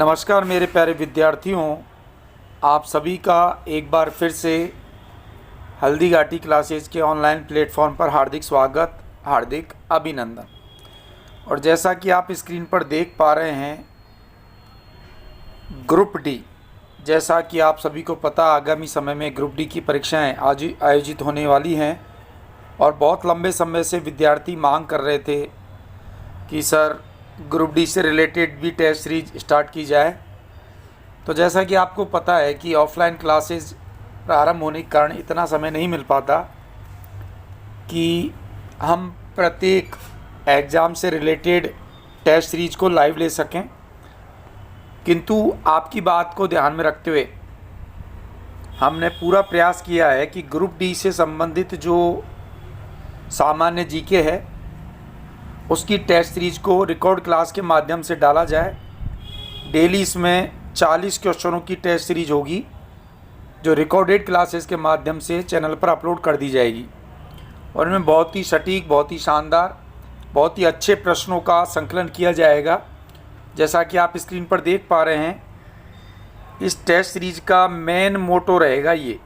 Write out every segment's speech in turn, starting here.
नमस्कार मेरे प्यारे विद्यार्थियों, आप सभी का एक बार फिर से हल्दी घाटी क्लासेस के ऑनलाइन प्लेटफॉर्म पर हार्दिक स्वागत, हार्दिक अभिनंदन। और जैसा कि आप स्क्रीन पर देख पा रहे हैं, ग्रुप डी, जैसा कि आप सभी को पता आगामी समय में ग्रुप डी की परीक्षाएं आज आयोजित होने वाली हैं और बहुत लंबे समय से विद्यार्थी मांग कर रहे थे कि सर ग्रुप डी से रिलेटेड भी टेस्ट सीरीज स्टार्ट की जाए। तो जैसा कि आपको पता है कि ऑफलाइन क्लासेस प्रारंभ होने के कारण इतना समय नहीं मिल पाता कि हम प्रत्येक एग्ज़ाम से रिलेटेड टेस्ट सीरीज को लाइव ले सकें, किंतु आपकी बात को ध्यान में रखते हुए हमने पूरा प्रयास किया है कि ग्रुप डी से संबंधित जो सामान्य जीके है उसकी टेस्ट सीरीज को रिकॉर्ड क्लास के माध्यम से डाला जाए। डेली इसमें 40 क्वेश्चनों की टेस्ट सीरीज होगी जो रिकॉर्डेड क्लासेस के माध्यम से चैनल पर अपलोड कर दी जाएगी और इनमें बहुत ही सटीक, बहुत ही शानदार, बहुत ही अच्छे प्रश्नों का संकलन किया जाएगा। जैसा कि आप स्क्रीन पर देख पा रहे हैं, इस टेस्ट सीरीज का मेन मोटो रहेगा ये,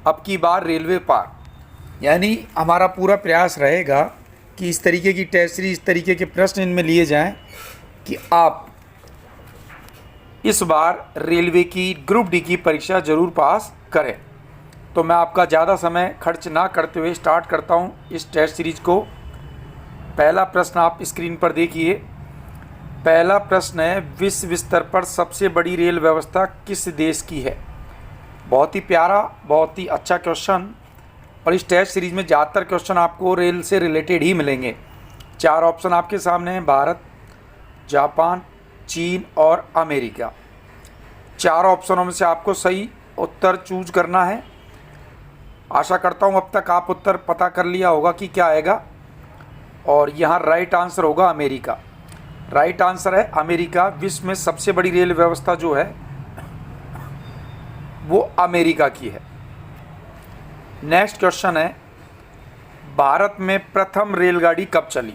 अब की बार रेलवे पार। यानी हमारा पूरा प्रयास रहेगा कि इस तरीके की टेस्ट सीरीज, इस तरीके के प्रश्न इनमें लिए जाएं कि आप इस बार रेलवे की ग्रुप डी की परीक्षा ज़रूर पास करें। तो मैं आपका ज़्यादा समय खर्च ना करते हुए स्टार्ट करता हूं इस टेस्ट सीरीज को। पहला प्रश्न आप स्क्रीन पर देखिए। पहला प्रश्न है, विश्व स्तर पर सबसे बड़ी रेल व्यवस्था किस देश की है? बहुत ही प्यारा, बहुत ही अच्छा क्वेश्चन। और इस टेस्ट सीरीज में ज़्यादातर क्वेश्चन आपको रेल से रिलेटेड ही मिलेंगे। 4 ऑप्शन आपके सामने हैं, भारत, जापान, चीन और अमेरिका। 4 ऑप्शनों में से आपको सही उत्तर चूज करना है। आशा करता हूँ अब तक आप उत्तर पता कर लिया होगा कि क्या आएगा, और यहाँ राइट आंसर होगा अमेरिका। राइट आंसर है अमेरिका। विश्व में सबसे बड़ी रेल व्यवस्था जो है वो अमेरिका की है। नेक्स्ट क्वेश्चन है, भारत में प्रथम रेलगाड़ी कब चली?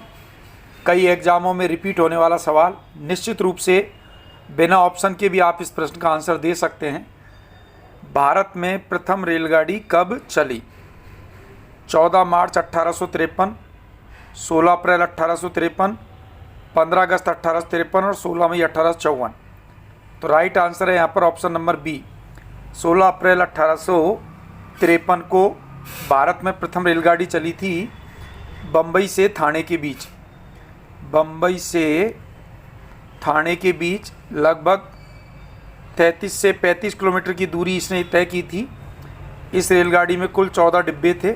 कई एग्जामों में रिपीट होने वाला सवाल। निश्चित रूप से बिना ऑप्शन के भी आप इस प्रश्न का आंसर दे सकते हैं। भारत में प्रथम रेलगाड़ी कब चली? 14 मार्च 1853, 16 अप्रैल 1853, 15 अगस्त 1853 और 16 मई 1854। तो राइट आंसर है यहाँ पर ऑप्शन नंबर बी, 16 अप्रैल 1853 को भारत में प्रथम रेलगाड़ी चली थी बम्बई से थाने के बीच। बम्बई से थाने के बीच लगभग 33 से 35 किलोमीटर की दूरी इसने तय की थी। इस रेलगाड़ी में कुल 14 डिब्बे थे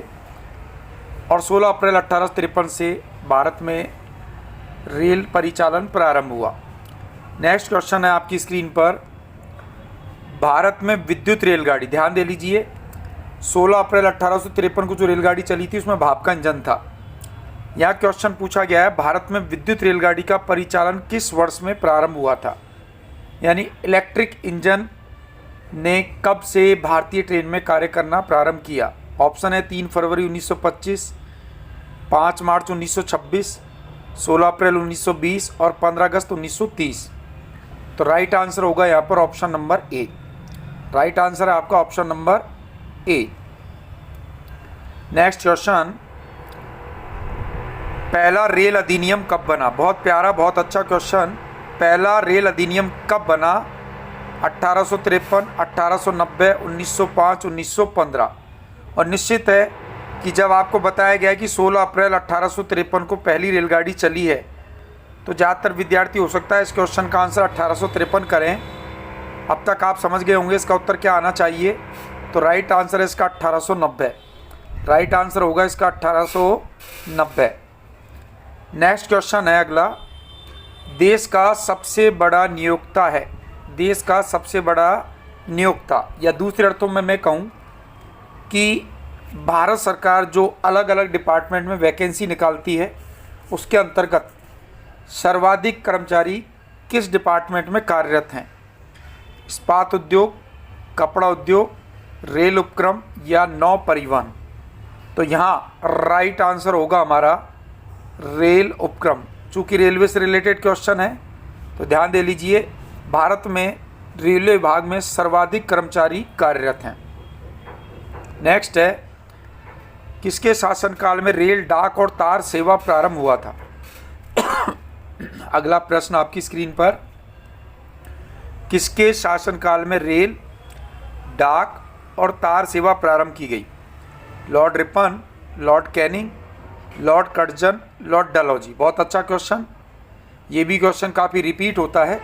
और 16 अप्रैल 1853 से भारत में रेल परिचालन प्रारंभ हुआ। नेक्स्ट क्वेश्चन है आपकी स्क्रीन पर, भारत में विद्युत रेलगाड़ी, ध्यान दे लीजिए, 16 अप्रैल 1853 को जो रेलगाड़ी चली थी उसमें भाप का इंजन था। यह क्वेश्चन पूछा गया है, भारत में विद्युत रेलगाड़ी का परिचालन किस वर्ष में प्रारंभ हुआ था? यानी इलेक्ट्रिक इंजन ने कब से भारतीय ट्रेन में कार्य करना प्रारंभ किया? ऑप्शन है 3 फरवरी 1925, 5 मार्च 1926, 16 अप्रैल 1920 और 15 अगस्त 1930। तो राइट आंसर होगा यहाँ पर option number A. Right answer है आपका option number A. Next question, पहला रेल अधिनियम कब बना? बहुत प्यारा, बहुत अच्छा क्वेश्चन। पहला रेल अधिनियम कब बना? 1853, 1890, 1905, 1915। और निश्चित है कि जब आपको बताया गया कि 16 अप्रैल 1853 को पहली रेलगाड़ी चली है, तो ज़्यादातर विद्यार्थी हो सकता है इस क्वेश्चन का आंसर 1853 करें। अब तक आप समझ गए होंगे इसका उत्तर क्या आना चाहिए। तो राइट आंसर है इसका 1890। राइट आंसर होगा इसका 1890। नेक्स्ट क्वेश्चन है अगला, देश का सबसे बड़ा नियोक्ता है। देश का सबसे बड़ा नियोक्ता, या दूसरे अर्थों में मैं कहूँ कि भारत सरकार जो अलग अलग डिपार्टमेंट में वैकेंसी निकालती है उसके अंतर्गत सर्वाधिक कर्मचारी किस डिपार्टमेंट में कार्यरत हैं? इस्पात उद्योग, कपड़ा उद्योग, रेल उपक्रम या नौ परिवहन? तो यहाँ राइट आंसर होगा हमारा रेल उपक्रम। चूँकि रेलवे से रिलेटेड क्वेश्चन है तो ध्यान दे लीजिए, भारत में रेलवे विभाग में सर्वाधिक कर्मचारी कार्यरत हैं? नेक्स्ट है, किसके शासनकाल में रेल, डाक और तार सेवा प्रारंभ हुआ था? अगला प्रश्न आपकी स्क्रीन पर, किसके शासनकाल में रेल, डाक और तार सेवा प्रारंभ की गई? Lord Ripon, Lord Canning, Lord Curzon, Lord Dalhousie. बहुत अच्छा क्वेश्चन, ये भी क्वेश्चन काफ़ी रिपीट होता है,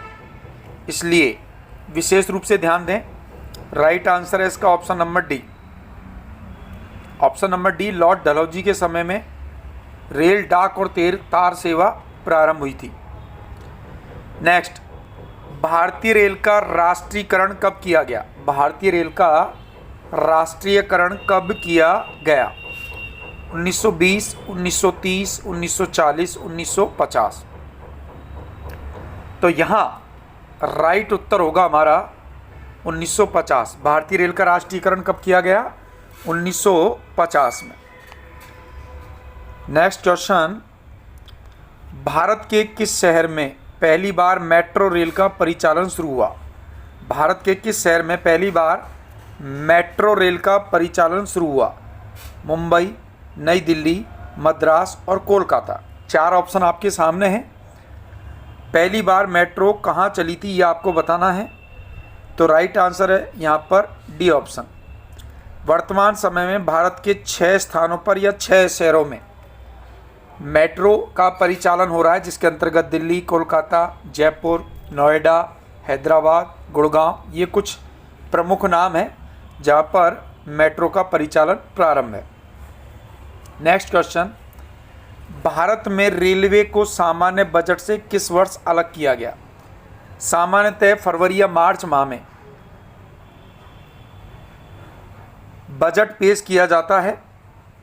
इसलिए विशेष रूप से ध्यान दें। राइट आंसर है इसका option number D. Option number D, Lord Dalhousie के समय में रेल, डाक और तार सेवा प्रारंभ हुई थी। नेक्स्ट, भारतीय रेल का राष्ट्रीयकरण कब किया गया? भारतीय रेल का राष्ट्रीयकरण कब किया गया? 1920, 1930, 1940, 1950। तो यहाँ राइट उत्तर होगा हमारा 1950। भारतीय रेल का राष्ट्रीयकरण कब किया गया? 1950 में। नेक्स्ट क्वेश्चन, भारत के किस शहर में पहली बार मेट्रो रेल का परिचालन शुरू हुआ? भारत के किस शहर में पहली बार मेट्रो रेल का परिचालन शुरू हुआ? मुंबई, नई दिल्ली, मद्रास और कोलकाता। 4 ऑप्शन आपके सामने हैं। पहली बार मेट्रो कहाँ चली थी ये आपको बताना है, तो राइट आंसर है यहाँ पर डी ऑप्शन। वर्तमान समय में भारत के 6 स्थानों पर या 6 शहरों में मेट्रो का परिचालन हो रहा है, जिसके अंतर्गत दिल्ली, कोलकाता, जयपुर, नोएडा, हैदराबाद, गुड़गांव, ये कुछ प्रमुख नाम हैं जहाँ पर मेट्रो का परिचालन प्रारंभ है। नेक्स्ट क्वेश्चन, भारत में रेलवे को सामान्य बजट से किस वर्ष अलग किया गया? सामान्यतः फरवरी या मार्च माह में बजट पेश किया जाता है।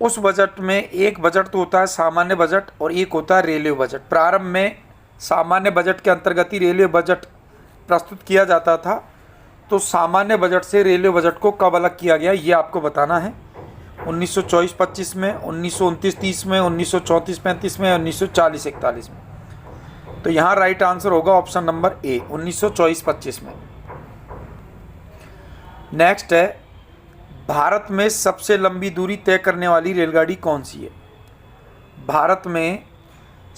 उस बजट में एक बजट तो होता है सामान्य बजट और एक होता है रेलवे बजट। प्रारंभ में सामान्य बजट के अंतर्गत ही रेलवे बजट प्रस्तुत किया जाता था, तो सामान्य बजट से रेलवे बजट को कब अलग किया गया ये आपको बताना है। 1924-25 में, 1929-30 में, 1934-35 में, 1940-41 में। तो यहाँ राइट आंसर होगा ऑप्शन नंबर ए, 1924-25 में। नेक्स्ट है, भारत में सबसे लंबी दूरी तय करने वाली रेलगाड़ी कौन सी है? भारत में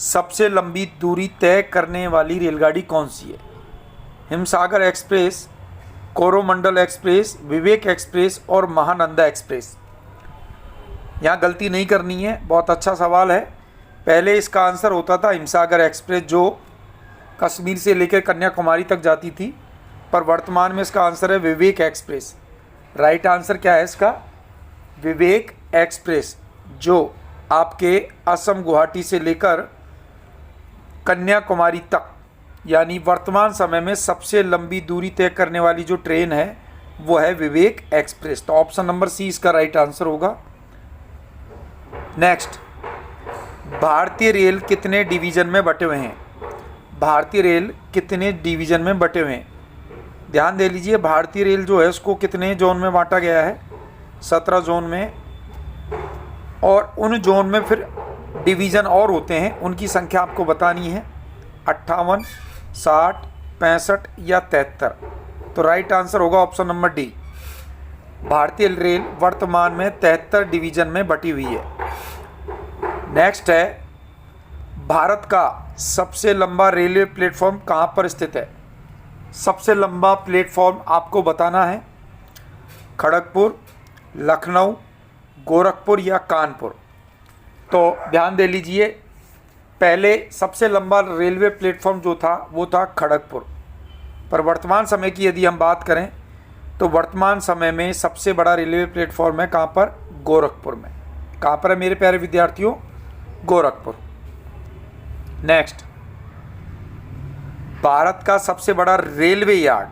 सबसे लंबी दूरी तय करने वाली रेलगाड़ी कौन सी है? हिमसागर एक्सप्रेस, कोरोमंडल एक्सप्रेस, विवेक एक्सप्रेस और महानंदा एक्सप्रेस। यहाँ गलती नहीं करनी है, बहुत अच्छा सवाल है। पहले इसका आंसर होता था हिमसागर एक्सप्रेस, जो कश्मीर से लेकर कन्याकुमारी तक जाती थी, पर वर्तमान में इसका आंसर है विवेक एक्सप्रेस। राइट आंसर क्या है इसका? विवेक एक्सप्रेस, जो आपके असम गुवाहाटी से लेकर कन्याकुमारी तक, यानी वर्तमान समय में सबसे लंबी दूरी तय करने वाली जो ट्रेन है वो है विवेक एक्सप्रेस। तो ऑप्शन नंबर सी इसका राइट आंसर होगा। नेक्स्ट, भारतीय रेल कितने डिवीज़न में बटे हुए हैं? भारतीय रेल कितने डिवीज़न में बटे हुए हैं? ध्यान दे लीजिए, भारतीय रेल जो है उसको कितने जोन में बांटा गया है? 17 जोन में, और उन जोन में फिर डिवीज़न और होते हैं, उनकी संख्या आपको बतानी है, 58, 60, 65 या 73। तो राइट आंसर होगा ऑप्शन नंबर डी। भारतीय रेल वर्तमान में 73 डिवीज़न में बटी हुई है। नेक्स्ट है, भारत का सबसे लंबा रेलवे प्लेटफॉर्म कहाँ पर स्थित है? सबसे लंबा प्लेटफॉर्म आपको बताना है, खड़गपुर, लखनऊ, गोरखपुर या कानपुर। तो ध्यान दे लीजिए, पहले सबसे लंबा रेलवे प्लेटफॉर्म जो था वो था खड़गपुर, पर वर्तमान समय की यदि हम बात करें तो वर्तमान समय में सबसे बड़ा रेलवे प्लेटफॉर्म है कहाँ पर? गोरखपुर में। कहाँ पर है मेरे प्यारे विद्यार्थियों? गोरखपुर। नेक्स्ट, भारत का सबसे बड़ा रेलवे यार्ड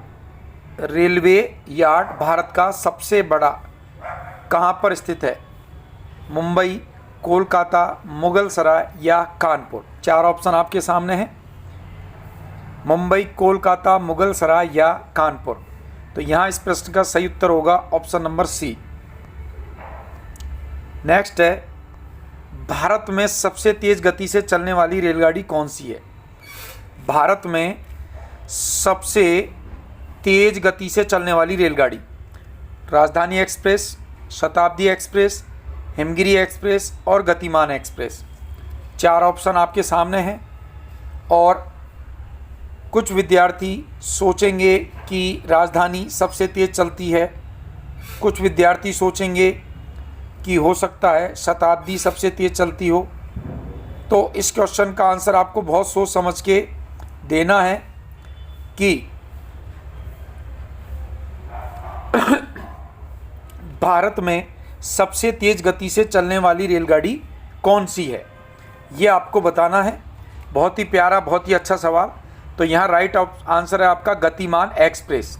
भारत का सबसे बड़ा कहाँ पर स्थित है? मुंबई, कोलकाता, मुगलसराय या कानपुर। 4 ऑप्शन आपके सामने हैं, मुंबई, कोलकाता, मुगलसराय या कानपुर। तो यहाँ इस प्रश्न का सही उत्तर होगा ऑप्शन नंबर सी। नेक्स्ट है, भारत में सबसे तेज़ गति से चलने वाली रेलगाड़ी कौन सी है? भारत में सबसे तेज गति से चलने वाली रेलगाड़ी? राजधानी एक्सप्रेस, शताब्दी एक्सप्रेस, हिमगिरी एक्सप्रेस और गतिमान एक्सप्रेस। 4 ऑप्शन आपके सामने हैं और कुछ विद्यार्थी सोचेंगे कि राजधानी सबसे तेज़ चलती है, कुछ विद्यार्थी सोचेंगे कि हो सकता है शताब्दी सबसे तेज़ चलती हो। तो इस क्वेश्चन का आंसर आपको बहुत सोच समझ के देना है कि भारत में सबसे तेज़ गति से चलने वाली रेलगाड़ी कौन सी है, ये आपको बताना है। बहुत ही प्यारा, बहुत ही अच्छा सवाल। तो यहाँ राइट आंसर है आपका गतिमान एक्सप्रेस।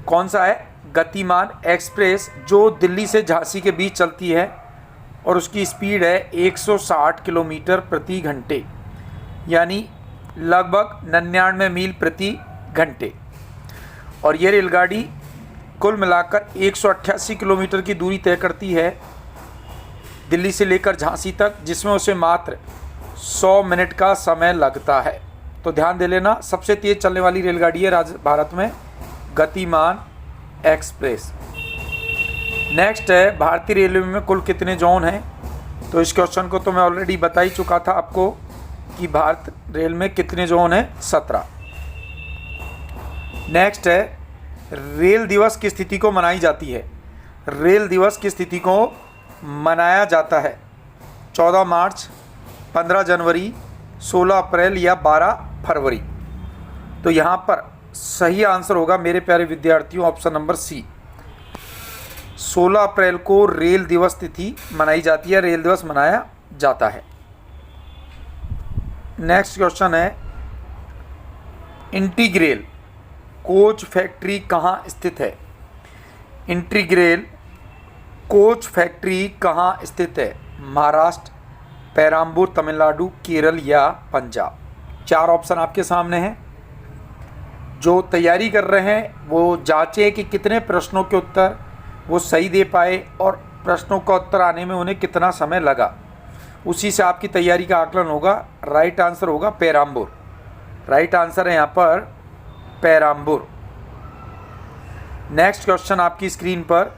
कौन सा है? गतिमान एक्सप्रेस, जो दिल्ली से झांसी के बीच चलती है और उसकी स्पीड है 160 किलोमीटर प्रति घंटे, यानी लगभग 99 मील प्रति घंटे। और ये रेलगाड़ी कुल मिलाकर 188 किलोमीटर की दूरी तय करती है दिल्ली से लेकर झांसी तक, जिसमें उसे मात्र 100 मिनट का समय लगता है। तो ध्यान दे लेना, सबसे तेज़ चलने वाली रेलगाड़ी है भारत में गतिमान एक्सप्रेस। नेक्स्ट है, भारतीय रेलवे में कुल कितने जोन हैं? तो इस क्वेश्चन को तो मैं ऑलरेडी बता ही चुका था आपको कि भारत रेल में कितने जोन हैं, 17। नेक्स्ट है, रेल दिवस किस तिथि को मनाई जाती है? रेल दिवस किस तिथि को मनाया जाता है? 14 मार्च, 15 जनवरी, 16 अप्रैल या 12 फरवरी? तो यहाँ पर सही आंसर होगा मेरे प्यारे विद्यार्थियों ऑप्शन नंबर सी। 16 अप्रैल को रेल दिवस तिथि मनाई जाती है, रेल दिवस मनाया जाता है। नेक्स्ट क्वेश्चन है, इंटीग्रेल कोच फैक्ट्री कहाँ स्थित है? इंटीग्रेल कोच फैक्ट्री कहाँ स्थित है? महाराष्ट्र, पेराम्बूर, तमिलनाडु, केरल या पंजाब? 4 ऑप्शन आपके सामने हैं। जो तैयारी कर रहे हैं वो जांचें कि कितने प्रश्नों के उत्तर वो सही दे पाए और प्रश्नों का उत्तर आने में उन्हें कितना समय लगा, उसी से आपकी तैयारी का आकलन होगा। राइट आंसर होगा पेराम्बूर। राइट आंसर है यहाँ पर पेराम्बूर। नेक्स्ट क्वेश्चन आपकी स्क्रीन पर,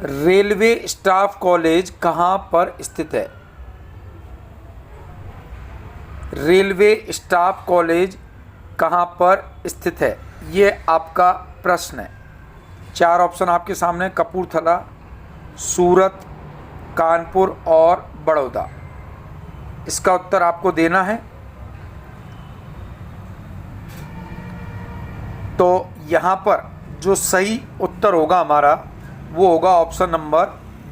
रेलवे स्टाफ कॉलेज कहाँ पर स्थित है? रेलवे स्टाफ कॉलेज कहाँ पर स्थित है, ये आपका प्रश्न है। 4 ऑप्शन आपके सामने, कपूरथला, सूरत, कानपुर और बड़ौदा। इसका उत्तर आपको देना है। तो यहाँ पर जो सही उत्तर होगा हमारा वो होगा ऑप्शन नंबर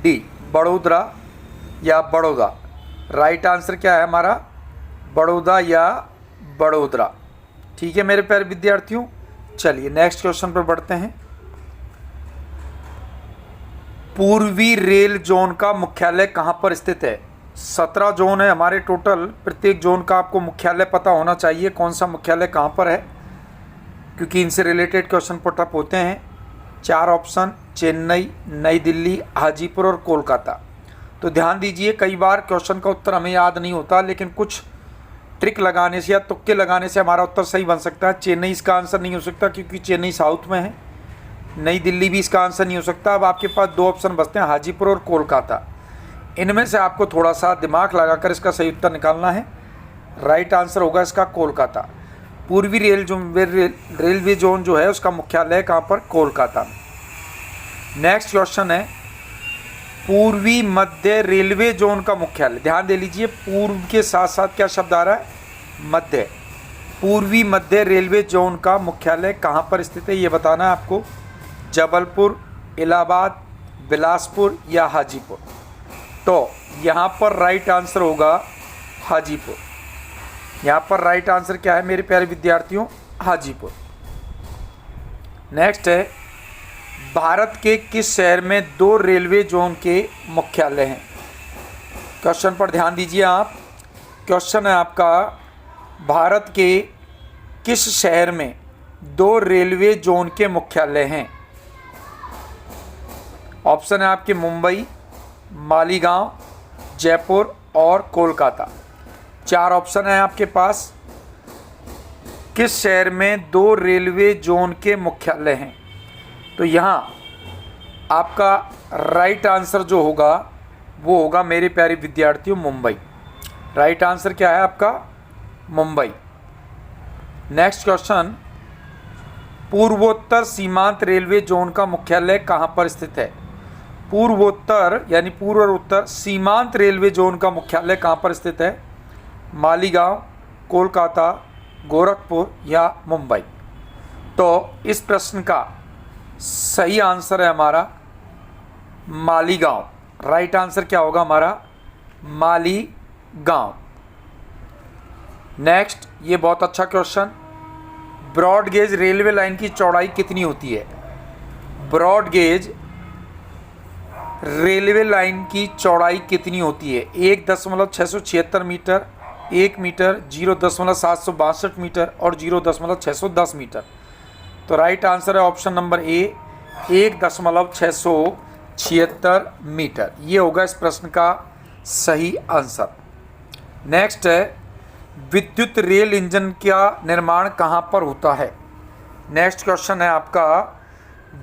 डी, बड़ोदरा या बड़ौदा। राइट आंसर क्या है हमारा? बड़ौदा या बड़ोदरा। ठीक है मेरे प्यारे विद्यार्थियों, चलिए नेक्स्ट क्वेश्चन पर बढ़ते हैं। पूर्वी रेल जोन का मुख्यालय कहाँ पर स्थित है? 17 जोन है हमारे टोटल, प्रत्येक जोन का आपको मुख्यालय पता होना चाहिए, कौन सा मुख्यालय कहाँ पर है, क्योंकि इनसे रिलेटेड क्वेश्चन पुटअप होते हैं। 4 ऑप्शन, चेन्नई, नई दिल्ली, हाजीपुर और कोलकाता। तो ध्यान दीजिए, कई बार क्वेश्चन का उत्तर हमें याद नहीं होता, लेकिन कुछ ट्रिक लगाने से या तुक्के लगाने से हमारा उत्तर सही बन सकता है। चेन्नई इसका आंसर नहीं हो सकता क्योंकि चेन्नई साउथ में है। नई दिल्ली भी इसका आंसर नहीं हो सकता। अब आपके पास 2 ऑप्शन बचते हैं, हाजीपुर और कोलकाता। इनमें से आपको थोड़ा सा दिमाग लगाकर इसका सही उत्तर निकालना है। राइट आंसर होगा इसका कोलकाता। पूर्वी रेलवे जोन जो है उसका मुख्यालय कहाँ पर? कोलकाता में। नेक्स्ट क्वेश्चन है, पूर्वी मध्य रेलवे जोन का मुख्यालय। ध्यान दे लीजिए, पूर्व के साथ साथ क्या शब्द आ रहा है? मध्य। पूर्वी मध्य रेलवे जोन का मुख्यालय कहाँ पर स्थित है ये बताना है आपको। जबलपुर, इलाहाबाद, बिलासपुर या हाजीपुर? तो यहाँ पर राइट आंसर होगा हाजीपुर। यहाँ पर राइट आंसर क्या है मेरे प्यारे विद्यार्थियों? हाजीपुर। नेक्स्ट है, भारत के किस शहर में 2 रेलवे जोन के मुख्यालय हैं? क्वेश्चन पर ध्यान दीजिए आप। क्वेश्चन है आपका, भारत के किस शहर में 2 रेलवे जोन के मुख्यालय हैं? ऑप्शन है आपके मुंबई, मालीगांव, जयपुर और कोलकाता। 4 ऑप्शन है आपके पास। किस शहर में 2 रेलवे जोन के मुख्यालय हैं? तो यहाँ आपका राइट आंसर जो होगा वो होगा मेरे प्यारे विद्यार्थियों मुंबई। राइट आंसर क्या है आपका? मुंबई। नेक्स्ट क्वेश्चन, पूर्वोत्तर सीमांत रेलवे जोन का मुख्यालय कहाँ पर स्थित है? पूर्वोत्तर यानी पूर्व और उत्तर सीमांत रेलवे जोन का मुख्यालय कहाँ पर स्थित है? मालीगांव, कोलकाता, गोरखपुर या मुंबई? तो इस प्रश्न का सही आंसर है हमारा मालीगांव। राइट आंसर क्या होगा हमारा? मालीगांव। नेक्स्ट, ये बहुत अच्छा question, broad gauge railway line की चौड़ाई कितनी होती है? ब्रॉड गेज रेलवे लाइन की चौड़ाई कितनी होती है? 1.676 मीटर, 1 मीटर, 0.762 मीटर और 0.610 मीटर। तो राइट आंसर है ऑप्शन नंबर ए, 1.676 मीटर। ये होगा इस प्रश्न का सही आंसर। नेक्स्ट है, विद्युत रेल इंजन का निर्माण कहाँ पर होता है? नेक्स्ट क्वेश्चन है आपका,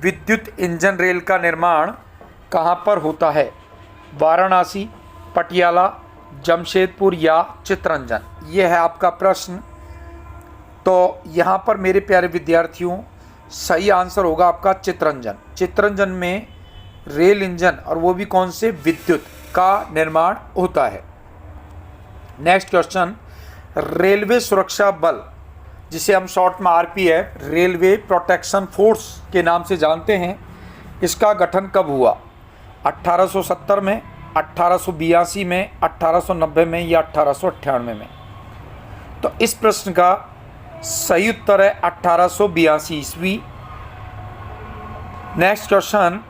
विद्युत इंजन रेल का निर्माण कहाँ पर होता है? वाराणसी, पटियाला, जमशेदपुर या चित्तरंजन? ये है आपका प्रश्न। तो यहाँ पर मेरे प्यारे विद्यार्थियों सही आंसर होगा आपका चित्तरंजन। चित्तरंजन में रेल इंजन और वो भी कौन से? विद्युत का निर्माण होता है। नेक्स्ट क्वेश्चन, रेलवे सुरक्षा बल जिसे हम शॉर्ट में आरपीएफ, रेलवे प्रोटेक्शन फोर्स के नाम से जानते हैं, इसका गठन कब हुआ? 1870 में, 1882 में, 1890 में या 1898 में? तो इस प्रश्न का सही उत्तर है 1882 ईस्वी। नेक्स्ट क्वेश्चन,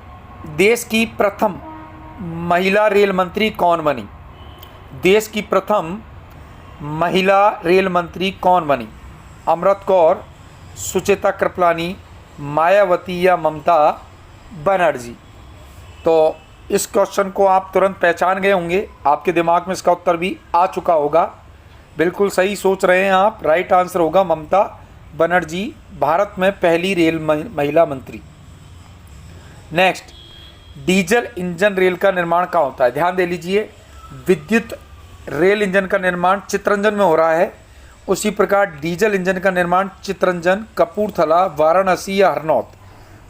देश की प्रथम महिला रेल मंत्री कौन बनी? देश की प्रथम महिला रेल मंत्री कौन बनी? अमृत कौर, सुचेता कृपलानी, मायावती या ममता बनर्जी? तो इस क्वेश्चन को आप तुरंत पहचान गए होंगे, आपके दिमाग में इसका उत्तर भी आ चुका होगा। बिल्कुल सही सोच रहे हैं आप। राइट आंसर होगा ममता बनर्जी, भारत में पहली रेल महिला मंत्री। नेक्स्ट, डीजल इंजन रेल का निर्माण कहाँ होता है? ध्यान दे लीजिए, विद्युत रेल इंजन का निर्माण चित्तरंजन में हो रहा है, उसी प्रकार डीजल इंजन का निर्माण चित्तरंजन, कपूरथला, वाराणसी या हरनौत,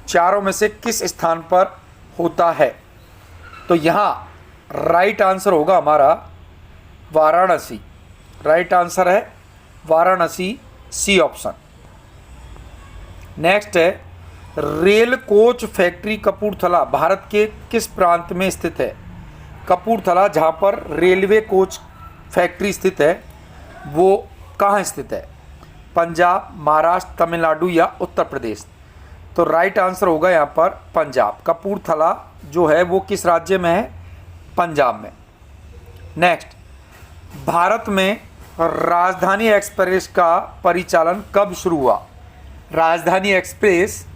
चारों में से किस स्थान पर होता है? तो यहाँ राइट आंसर होगा हमारा वाराणसी। राइट आंसर है वाराणसी, सी ऑप्शन। नेक्स्ट है, rail coach factory Kapurthala Bharat के किस प्रांत में स्थित है? कपूरथला जहाँ पर रेलवे कोच फैक्ट्री स्थित है वो कहाँ स्थित है? पंजाब, महाराष्ट्र, तमिलनाडु या उत्तर प्रदेश? तो राइट आंसर होगा यहाँ पर पंजाब। कपूरथला जो है वो किस राज्य में है? पंजाब में। नेक्स्ट, भारत में राजधानी एक्सप्रेस का परिचालन कब शुरू हुआ? राजधानी एक्सप्रेस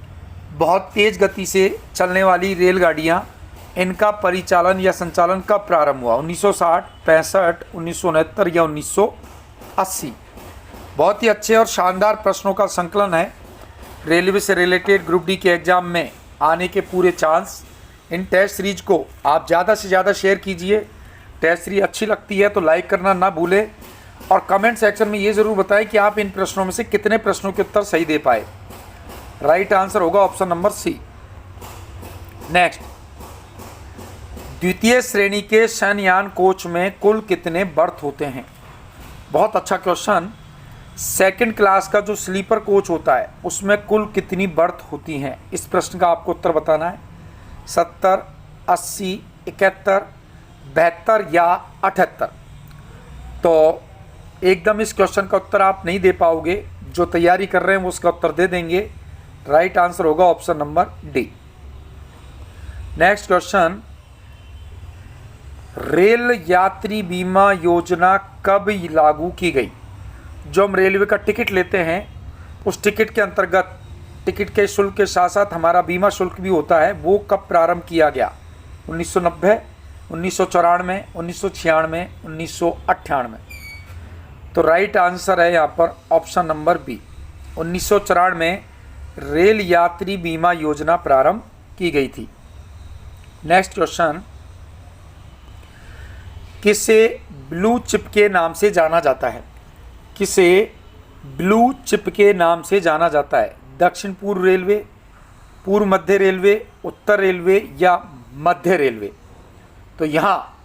बहुत तेज़ गति से चलने वाली रेलगाड़ियाँ, इनका परिचालन या संचालन कब प्रारंभ हुआ? 1960, 65, 1969 या 1980? बहुत ही अच्छे और शानदार प्रश्नों का संकलन है। रेलवे से रिलेटेड ग्रुप डी के एग्ज़ाम में आने के पूरे चांस। इन टेस्ट सीरीज को आप ज़्यादा से ज़्यादा शेयर कीजिए। टेस्ट सीरीज अच्छी लगती है तो लाइक करना ना भूलें और कमेंट सेक्शन में ये ज़रूर बताएं कि आप इन प्रश्नों में से कितने प्रश्नों के उत्तर सही दे पाए। राइट आंसर होगा ऑप्शन नंबर सी। नेक्स्ट, द्वितीय श्रेणी के शयनयान कोच में कुल कितने बर्थ होते हैं? बहुत अच्छा क्वेश्चन। सेकंड क्लास का जो स्लीपर कोच होता है उसमें कुल कितनी बर्थ होती हैं? इस प्रश्न का आपको उत्तर बताना है। 70, 80, 71, 72 या 78? तो एकदम इस क्वेश्चन का उत्तर आप नहीं दे पाओगे, जो तैयारी कर रहे हैं वो उसका उत्तर दे देंगे। राइट आंसर होगा option number D. Next question, rail यात्री बीमा योजना कब लागू की गई? जो हम रेलवे का टिकट लेते हैं उस टिकट के अंतर्गत टिकट के शुल्क के साथ साथ हमारा बीमा शुल्क भी होता है, वो कब प्रारंभ किया गया? 1990, 1994, 1996, 1998? तो राइट आंसर है यहाँ पर ऑप्शन नंबर बी। 1994 में रेल यात्री बीमा योजना प्रारंभ की गई थी। नेक्स्ट क्वेश्चन, किसे ब्लू चिप के नाम से जाना जाता है? किसे ब्लू चिप के नाम से जाना जाता है? दक्षिण पूर्व रेलवे, पूर्व मध्य रेलवे, उत्तर रेलवे या मध्य रेलवे? तो यहाँ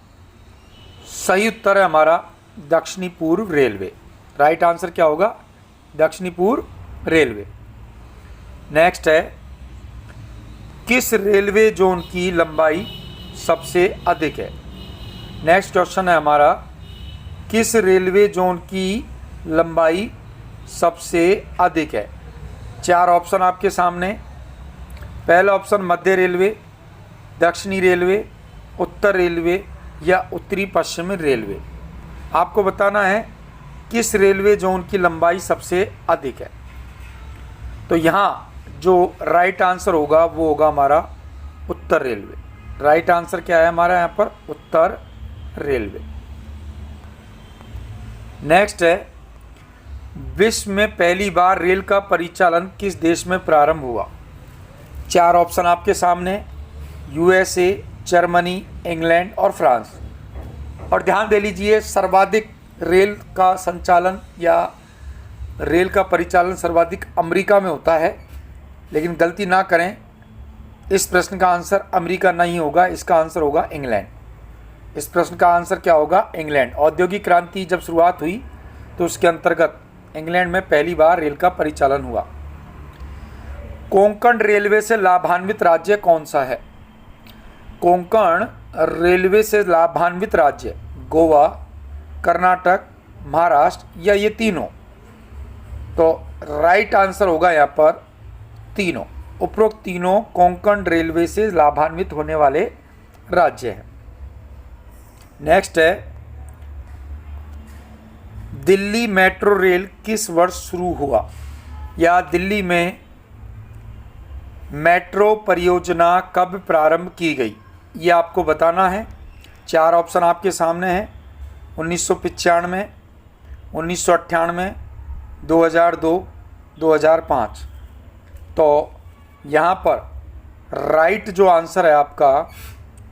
सही उत्तर है हमारा दक्षिणी पूर्व रेलवे। राइट आंसर क्या होगा? दक्षिणी पूर्व रेलवे। नेक्स्ट है, किस रेलवे जोन की लंबाई सबसे अधिक है? नेक्स्ट क्वेश्चन है हमारा, किस रेलवे जोन की लंबाई सबसे अधिक है? 4 ऑप्शन आपके सामने। पहला ऑप्शन मध्य रेलवे, दक्षिणी रेलवे, उत्तर रेलवे या उत्तरी पश्चिमी रेलवे। आपको बताना है किस रेलवे जोन की लंबाई सबसे अधिक है। तो यहाँ जो राइट आंसर होगा वो होगा हमारा उत्तर रेलवे। राइट आंसर क्या है हमारा यहाँ पर? उत्तर रेलवे। नेक्स्ट है, विश्व में पहली बार रेल का परिचालन किस देश में प्रारंभ हुआ? 4 ऑप्शन आपके सामने, यूएसए, जर्मनी, इंग्लैंड और फ्रांस। और ध्यान दे लीजिए, सर्वाधिक रेल का संचालन या रेल का परिचालन सर्वाधिक अमेरिका में होता है, लेकिन गलती ना करें, इस प्रश्न का आंसर अमेरिका नहीं होगा, इसका आंसर होगा इंग्लैंड। इस प्रश्न का आंसर क्या होगा? इंग्लैंड। औद्योगिक क्रांति जब शुरुआत हुई तो उसके अंतर्गत इंग्लैंड में पहली बार रेल का परिचालन हुआ। कोंकण रेलवे से लाभान्वित राज्य कौन सा है? कोंकण रेलवे से लाभान्वित राज्य गोवा, कर्नाटक, महाराष्ट्र या ये तीनों? तो राइट आंसर होगा यहाँ पर तीनों। उपरोक्त तीनों कोंकण रेलवे से लाभान्वित होने वाले राज्य हैं। नेक्स्ट है, दिल्ली मेट्रो रेल किस वर्ष शुरू हुआ? या दिल्ली में मेट्रो परियोजना कब प्रारंभ की गई? ये आपको बताना है। 4 ऑप्शन आपके सामने हैं, 1995, 1998, 2002, 2005। तो यहाँ पर राइट जो आंसर है आपका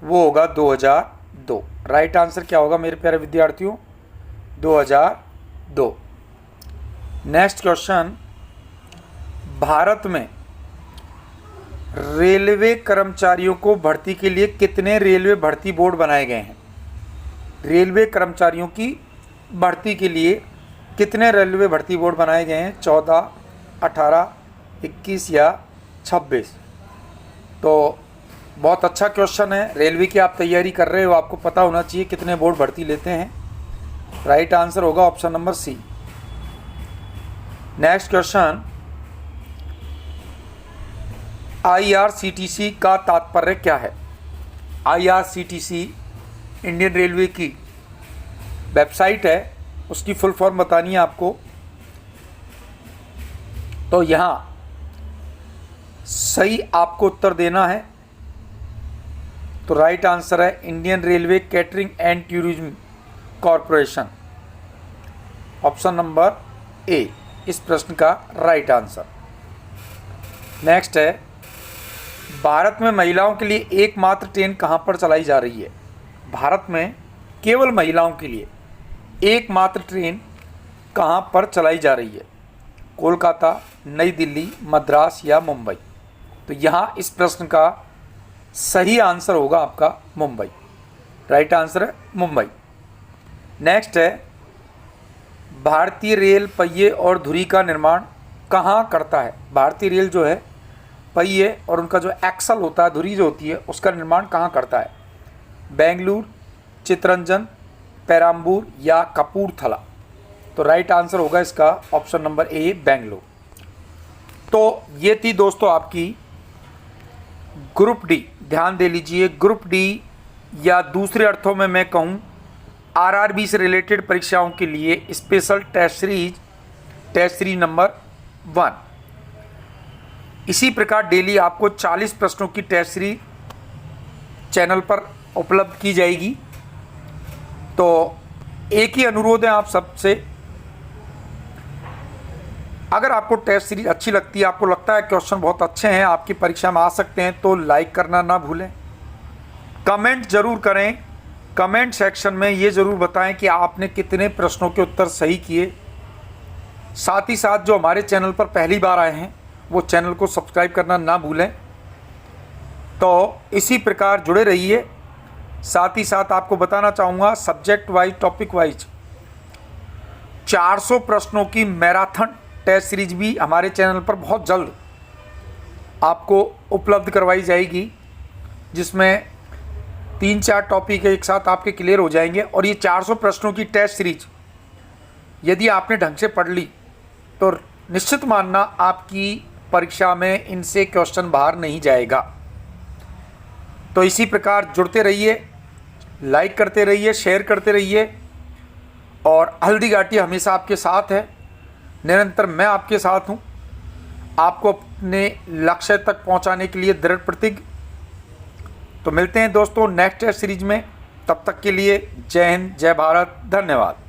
वो होगा 2002। राइट आंसर क्या होगा मेरे प्यारे विद्यार्थियों? 2002। नेक्स्ट क्वेश्चन, भारत में रेलवे कर्मचारियों को भर्ती के लिए कितने रेलवे भर्ती बोर्ड बनाए गए हैं? रेलवे कर्मचारियों की भर्ती के लिए कितने रेलवे भर्ती बोर्ड बनाए गए हैं? 14, 18, 21 या 26? तो बहुत अच्छा क्वेश्चन है। रेलवे की आप तैयारी कर रहे हो, आपको पता होना चाहिए कितने बोर्ड भर्ती लेते हैं। राइट आंसर होगा option number C. Next question, IRCTC का तात्पर्य क्या है? IRCTC इंडियन रेलवे की वेबसाइट है, उसकी फुल फॉर्म बतानी है आपको। तो यहाँ सही आपको उत्तर देना है। तो राइट आंसर है Indian railway catering and tourism corporation. Option number A इस प्रश्न का राइट आंसर। नेक्स्ट है, भारत में महिलाओं के लिए एकमात्र ट्रेन कहाँ पर चलाई जा रही है? भारत में केवल महिलाओं के लिए एकमात्र ट्रेन कहाँ पर चलाई जा रही है? कोलकाता, नई दिल्ली, मद्रास या मुंबई? तो यहाँ इस प्रश्न का सही आंसर होगा आपका मुंबई। राइट आंसर है मुंबई। नेक्स्ट है, भारतीय रेल पहिए और धुरी का निर्माण कहाँ करता है? भारतीय रेल जो है पहिए और उनका जो एक्सल होता है, धुरी जो होती है, उसका निर्माण कहाँ करता है? बेंगलुरु, चितरंजन, पेराम्बूर या कपूरथला? तो राइट आंसर होगा इसका ऑप्शन नंबर ए बेंगलुरु। तो ये थी दोस्तों आपकी ग्रुप डी। ध्यान दे लीजिए, ग्रुप डी या दूसरे अर्थों में मैं कहूँ आरआरबी से रिलेटेड परीक्षाओं के लिए स्पेशल टेस्ट सीरीज नंबर 1। इसी प्रकार डेली आपको 40 प्रश्नों की टेस्ट सीरीज चैनल पर उपलब्ध की जाएगी। तो एक ही अनुरोध है आप सबसे अगर आपको टेस्ट सीरीज अच्छी लगती है, आपको लगता है क्वेश्चन बहुत अच्छे हैं, आपकी परीक्षा में आ सकते हैं, तो लाइक करना ना भूलें। कमेंट ज़रूर करें, कमेंट सेक्शन में ये ज़रूर बताएं कि आपने कितने प्रश्नों के उत्तर सही किए। साथ ही साथ जो हमारे चैनल पर पहली बार आए हैं वो चैनल को सब्सक्राइब करना ना भूलें। तो इसी प्रकार जुड़े रहिए। साथ ही साथ आपको बताना चाहूँगा, सब्जेक्ट वाइज, टॉपिक वाइज 400 प्रश्नों की मैराथन टेस्ट सीरीज भी हमारे चैनल पर बहुत जल्द आपको उपलब्ध करवाई जाएगी, जिसमें 3-4 टॉपिक एक साथ आपके क्लियर हो जाएंगे। और ये 400 प्रश्नों की टेस्ट सीरीज यदि आपने ढंग से पढ़ ली तो निश्चित मानना आपकी परीक्षा में इनसे क्वेश्चन बाहर नहीं जाएगा। तो इसी प्रकार जुड़ते रहिए, लाइक करते रहिए, शेयर करते रहिए। और हल्दी घाटी हमेशा आपके साथ है, निरंतर मैं आपके साथ हूँ, आपको अपने लक्ष्य तक पहुँचाने के लिए दृढ़ प्रतिज्ञ। तो मिलते हैं दोस्तों नेक्स्ट टेस्ट सीरीज में। तब तक के लिए जय हिंद, जय भारत, धन्यवाद।